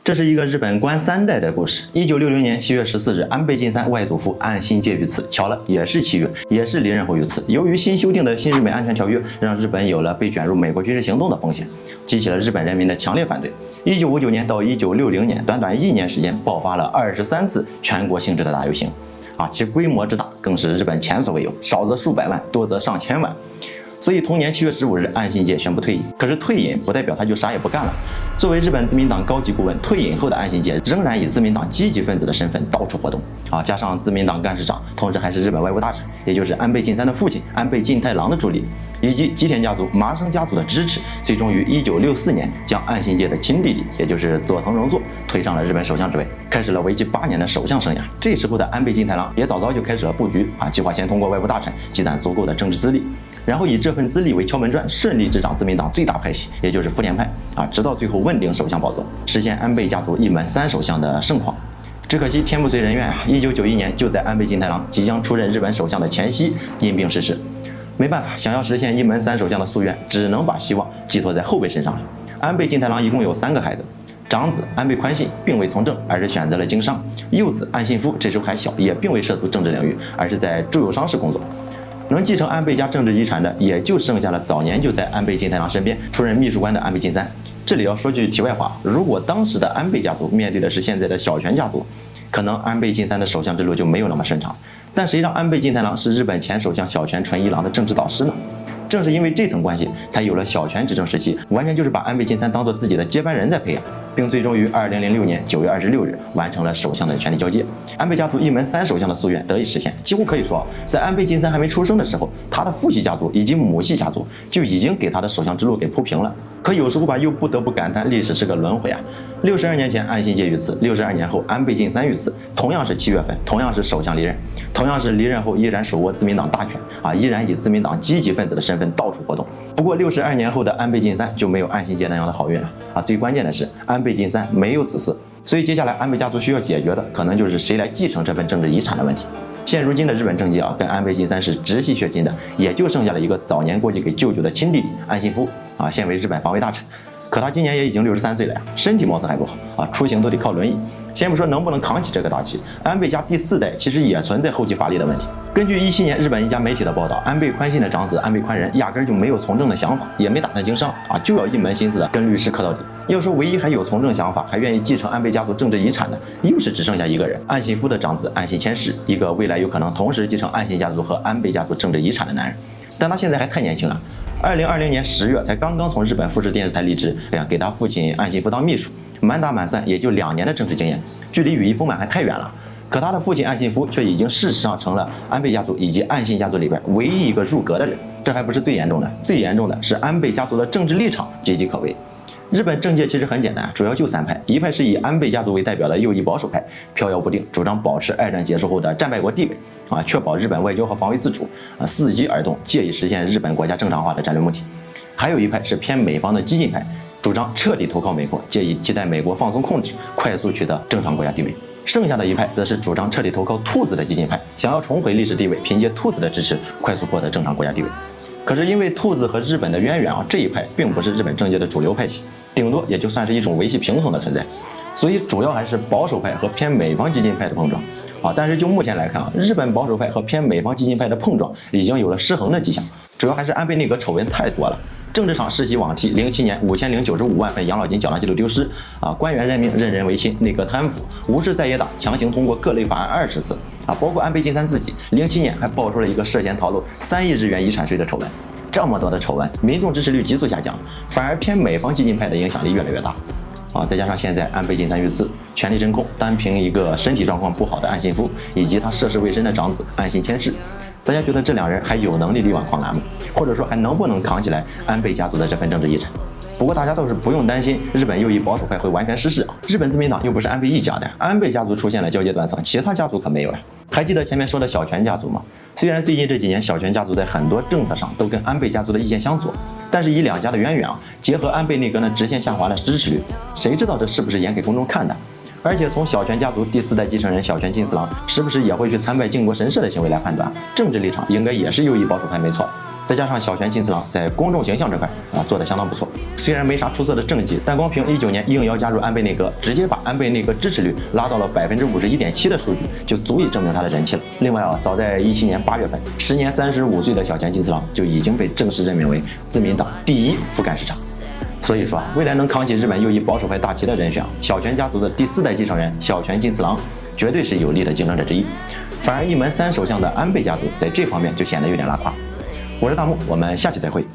这是一个日本官3代的故事。1960年7月14日，安倍晋三外祖父岸信介遇刺，巧了，也是7月，也是离任后遇刺。由于新修订的新日美安全条约，让日本有了被卷入美国军事行动的风险，激起了日本人民的强烈反对。1959年到1960年，短短1年时间，爆发了23次全国性质的大游行，其规模之大，更是日本前所未有，少则数百万，多则上千万。所以同年7月15日，岸信介宣布退隐。可是退隐不代表他就啥也不干了。作为日本自民党高级顾问，退隐后的岸信介仍然以自民党积极分子的身份到处活动。加上自民党干事长，同时还是日本外务大臣，也就是安倍晋三的父亲安倍晋太郎的助力，以及吉田家族、麻生家族的支持，最终于1964年将岸信介的亲弟弟，也就是佐藤荣作推上了日本首相之位，开始了为期8年的首相生涯。这时候的安倍晋太郎也早就开始了布局，计划先通过外务大臣积攒足够的政治资历，然后以这份资历为敲门砖，顺利执掌自民党最大派系，也就是福田派，直到最后问鼎首相宝座，实现安倍家族一门3首相的盛况。只可惜天不遂人愿，1991年就在安倍晋太郎即将出任日本首相的前夕因病逝世。没办法，想要实现一门3首相的夙愿，只能把希望寄托在后辈身上了。安倍晋太郎一共有3个孩子，长子安倍宽信并未从政，而是选择了经商；幼子岸信夫这时候还小，也并未涉足政治领域，而是在住友商事工作。能继承安倍家政治遗产的，也就剩下了早年就在安倍晋太郎身边出任秘书官的安倍晋三。这里要说句题外话，如果当时的安倍家族面对的是现在的小泉家族，可能安倍晋三的首相之路就没有那么顺畅。但谁让安倍晋太郎是日本前首相小泉纯一郎的政治导师呢？正是因为这层关系，才有了小泉执政时期，完全就是把安倍晋三当做自己的接班人在培养，并最终于2006年9月26日完成了首相的权力交接。安倍家族一门3首相的夙愿得以实现，几乎可以说，在安倍晋三还没出生的时候，他的父系家族以及母系家族就已经给他的首相之路给铺平了。可有时候吧，又不得不感叹历史是个轮回啊。62年前岸信介遇刺，62年后安倍晋三遇刺，同样是7月份，同样是首相离任，同样是离任后依然手握自民党大权依然以自民党积极分子的身份到处活动。不过62年后的安倍晋三就没有岸信介那样的好运了最关键的是安倍晋三没有子嗣，所以接下来安倍家族需要解决的可能就是谁来继承这份政治遗产的问题。现如今的日本政界跟安倍晋三是直系血亲的，也就剩下了一个早年过继给舅舅的亲弟弟岸信夫现为日本防卫大臣。可他今年也已经63岁了呀，身体貌似还不好出行都得靠轮椅。先不说能不能扛起这个大旗，安倍家第4代其实也存在后继乏力的问题。根据17年日本一家媒体的报道，安倍宽信的长子安倍宽仁压根就没有从政的想法，也没打算经商就要一门心思的跟律师磕到底。要说唯一还有从政想法，还愿意继承安倍家族政治遗产的，又是只剩下一个人，岸信夫的长子岸信千世，一个未来有可能同时继承岸信家族和安倍家族政治遗产的男人。但他现在还太年轻了，2020年10月才刚刚从日本富士电视台离职，给他父亲岸信夫当秘书，满打满算也就2年的政治经验，距离羽翼丰满还太远了。可他的父亲岸信夫却已经事实上成了安倍家族以及岸信家族里边唯一一个入阁的人。这还不是最严重的，最严重的是安倍家族的政治立场岌岌可危。日本政界其实很简单，主要就3派，一派是以安倍家族为代表的右翼保守派，飘摇不定，主张保持二战结束后的战败国地位确保日本外交和防卫自主伺机而动，借以实现日本国家正常化的战略目的。还有一派是偏美方的激进派，主张彻底投靠美国，借以期待美国放松控制，快速取得正常国家地位。剩下的一派则是主张彻底投靠兔子的激进派，想要重回历史地位，凭借兔子的支持快速获得正常国家地位。可是因为兔子和日本的渊源这一派并不是日本政界的主流派系，顶多也就算是一种维系平衡的存在，所以主要还是保守派和偏美方激进派的碰撞但是就目前来看日本保守派和偏美方激进派的碰撞已经有了失衡的迹象，主要还是安倍内阁丑闻太多了。政治上世袭罔替，07年5095万份养老金缴纳记录丢失官员任命任人唯亲，内阁贪腐，无视在野党强行通过各类法案20次包括安倍晋三自己07年还爆出了一个涉嫌逃漏3亿日元遗产税的丑闻。这么多的丑闻，民众支持率急速下降，反而偏美方激进派的影响力越来越大再加上现在安倍晋三遇刺，权力真空，单凭一个身体状况不好的岸信夫以及他涉世未深的长子岸信千世，大家觉得这2人还有能力力挽狂澜吗？或者说还能不能扛起来安倍家族的这份政治遗产？不过大家倒是不用担心日本右翼保守派会完全失势日本自民党又不是安倍一家的，安倍家族出现了交接断层，其他家族可没有呀。还记得前面说的小泉家族吗？虽然最近这几年小泉家族在很多政策上都跟安倍家族的意见相左，但是以2家的渊源结合安倍内阁直线下滑的支持率，谁知道这是不是演给公众看的？而且从小泉家族第4代继承人小泉进次郎时不时也会去参拜靖国神社的行为来判断，政治立场应该也是右翼保守派没错。再加上小泉进次郎在公众形象这块做得相当不错，虽然没啥出色的政绩，但光凭19年应邀加入安倍内阁，直接把安倍内阁支持率拉到了51.7%的数据，就足以证明他的人气了。另外早在17年8月份，时年35岁的小泉进次郎就已经被正式任命为自民党第1副干事长。所以说未来能扛起日本右翼保守派大旗的人选，小泉家族的第4代继承人小泉进次郎绝对是有力的竞争者之一。反而一门3首相的安倍家族在这方面就显得有点拉胯。我是大木，我们下期再会。